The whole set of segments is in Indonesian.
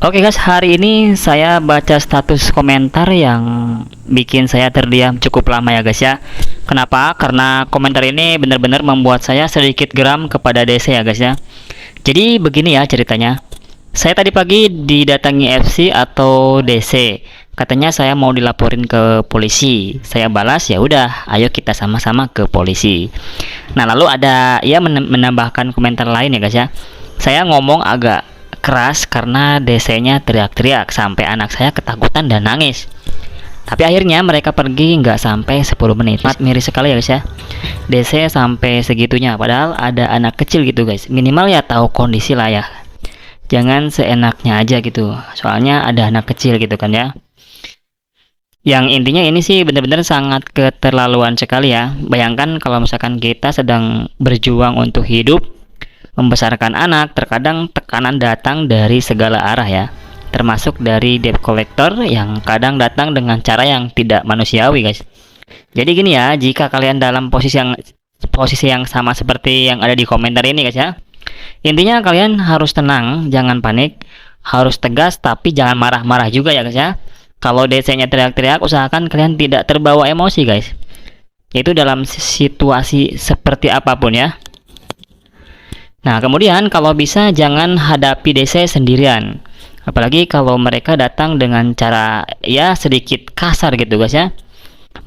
Oke guys, hari ini saya baca status komentar yang bikin saya terdiam cukup lama ya guys ya. Kenapa? Karena komentar ini benar-benar membuat saya sedikit geram kepada DC ya guys ya. Jadi begini ya ceritanya. Saya tadi pagi didatangi FC atau DC. Katanya saya mau dilaporin ke polisi. Saya balas, ya udah, ayo kita sama-sama ke polisi. Nah, lalu ada menambahkan komentar lain ya guys ya. Saya ngomong agak keras karena DC-nya teriak-teriak sampai anak saya ketakutan dan nangis. Tapi akhirnya mereka pergi nggak sampai 10 menit. Miris sekali ya guys ya. DC sampai segitunya, padahal ada anak kecil gitu guys. Minimal ya tahu kondisi lah ya. Jangan seenaknya aja gitu. Soalnya ada anak kecil gitu kan ya. Yang intinya ini sih benar-benar sangat keterlaluan sekali ya. Bayangkan kalau misalkan kita sedang berjuang untuk hidup, membesarkan anak, terkadang tekanan datang dari segala arah ya, termasuk dari debt collector yang kadang datang dengan cara yang tidak manusiawi guys. Jadi gini ya, jika kalian dalam posisi yang sama seperti yang ada di komentar ini guys ya, intinya kalian harus tenang, jangan panik, harus tegas tapi jangan marah-marah juga ya guys ya. Kalau DC-nya teriak-teriak, usahakan kalian tidak terbawa emosi guys. Itu dalam situasi seperti apapun ya. Nah, kemudian kalau bisa jangan hadapi DC sendirian. Apalagi kalau mereka datang dengan cara ya sedikit kasar gitu guys ya.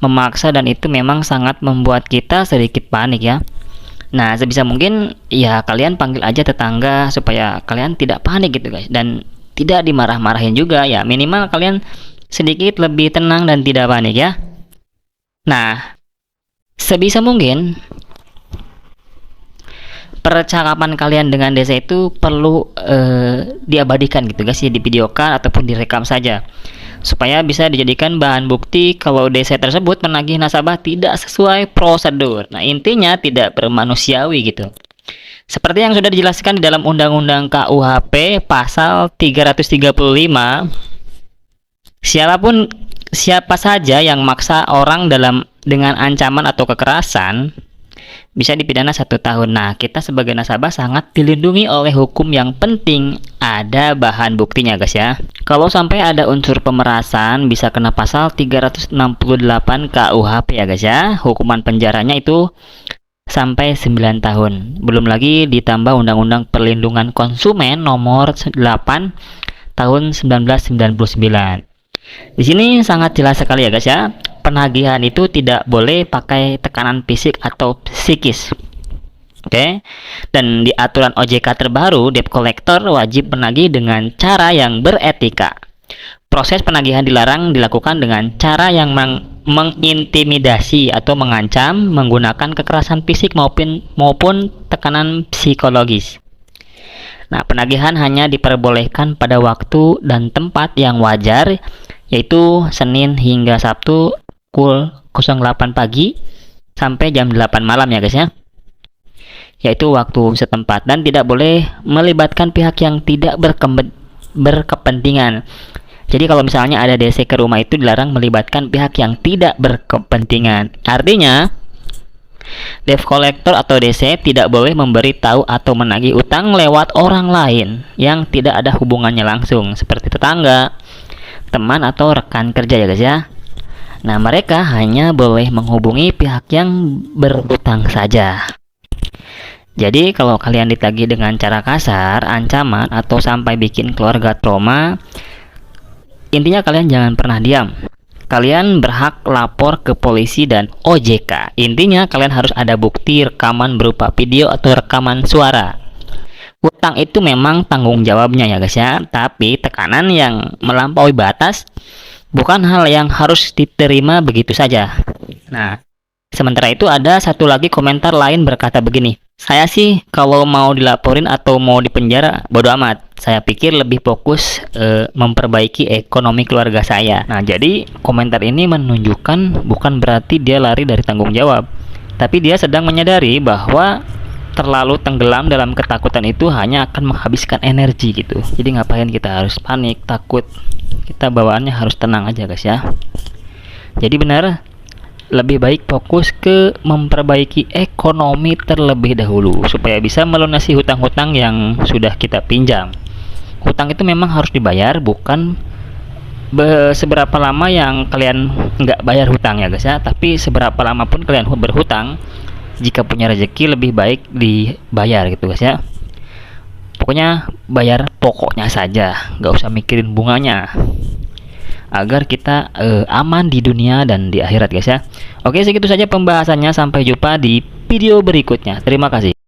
Memaksa, dan itu memang sangat membuat kita sedikit panik ya. Nah, sebisa mungkin ya kalian panggil aja tetangga supaya kalian tidak panik gitu guys. Dan tidak dimarah-marahin juga ya. Minimal kalian sedikit lebih tenang dan tidak panik ya. Nah, sebisa mungkin percakapan kalian dengan DC itu perlu diabadikan gitu guys ya, divideokan ataupun direkam saja supaya bisa dijadikan bahan bukti kalau DC tersebut menagih nasabah tidak sesuai prosedur. Nah, intinya tidak bermanusiawi gitu. Seperti yang sudah dijelaskan di dalam Undang-Undang KUHP pasal 335, siapa saja yang maksa orang dengan ancaman atau kekerasan bisa dipidana 1 tahun. Nah, kita sebagai nasabah sangat dilindungi oleh hukum yang penting ada bahan buktinya guys ya. Kalau sampai ada unsur pemerasan bisa kena pasal 368 KUHP ya guys ya. Hukuman penjaranya itu sampai 9 tahun. Belum lagi ditambah Undang-Undang Perlindungan Konsumen nomor 8 tahun 1999. Di sini sangat jelas sekali ya guys ya. Penagihan itu tidak boleh pakai tekanan fisik atau psikis. Oke. Dan di aturan OJK terbaru, debt collector wajib menagih dengan cara yang beretika. Proses penagihan dilarang dilakukan dengan cara yang mengintimidasi atau mengancam, menggunakan kekerasan fisik maupun tekanan psikologis. Nah, penagihan hanya diperbolehkan pada waktu dan tempat yang wajar, yaitu Senin hingga Sabtu pukul 08 pagi sampai jam 8 malam ya guys ya. Yaitu waktu setempat, dan tidak boleh melibatkan pihak yang tidak berkepentingan. Jadi kalau misalnya ada DC ke rumah itu dilarang melibatkan pihak yang tidak berkepentingan. Artinya debt collector atau DC tidak boleh memberi tahu atau menagih utang lewat orang lain yang tidak ada hubungannya langsung, seperti tetangga, teman atau rekan kerja ya guys ya. Nah, mereka hanya boleh menghubungi pihak yang berutang saja. Jadi kalau kalian ditagih dengan cara kasar, ancaman, atau sampai bikin keluarga trauma, intinya kalian jangan pernah diam. Kalian berhak lapor ke polisi dan OJK. Intinya kalian harus ada bukti rekaman berupa video atau rekaman suara. Utang itu memang tanggung jawabnya ya guys ya, tapi tekanan yang melampaui batas bukan hal yang harus diterima begitu saja. Nah, sementara itu ada satu lagi komentar lain berkata begini, saya sih kalau mau dilaporin atau mau dipenjara bodo amat. Saya pikir lebih fokus memperbaiki ekonomi keluarga saya. Nah, jadi komentar ini menunjukkan bukan berarti dia lari dari tanggung jawab, tapi dia sedang menyadari bahwa terlalu tenggelam dalam ketakutan itu hanya akan menghabiskan energi gitu. Jadi ngapain kita harus panik, takut. Kita bawaannya harus tenang aja guys ya. Jadi benar, lebih baik fokus ke memperbaiki ekonomi terlebih dahulu supaya bisa melunasi hutang-hutang yang sudah kita pinjam. hutang itu memang harus dibayar, bukan seberapa lama yang kalian nggak bayar hutang ya guys ya, tapi seberapa lama pun kalian berhutang, jika punya rezeki lebih baik dibayar gitu guys ya. Pokoknya bayar pokoknya saja, nggak usah mikirin bunganya, agar kita aman di dunia dan di akhirat guys ya. Oke, segitu saja pembahasannya, sampai jumpa di video berikutnya. Terima kasih.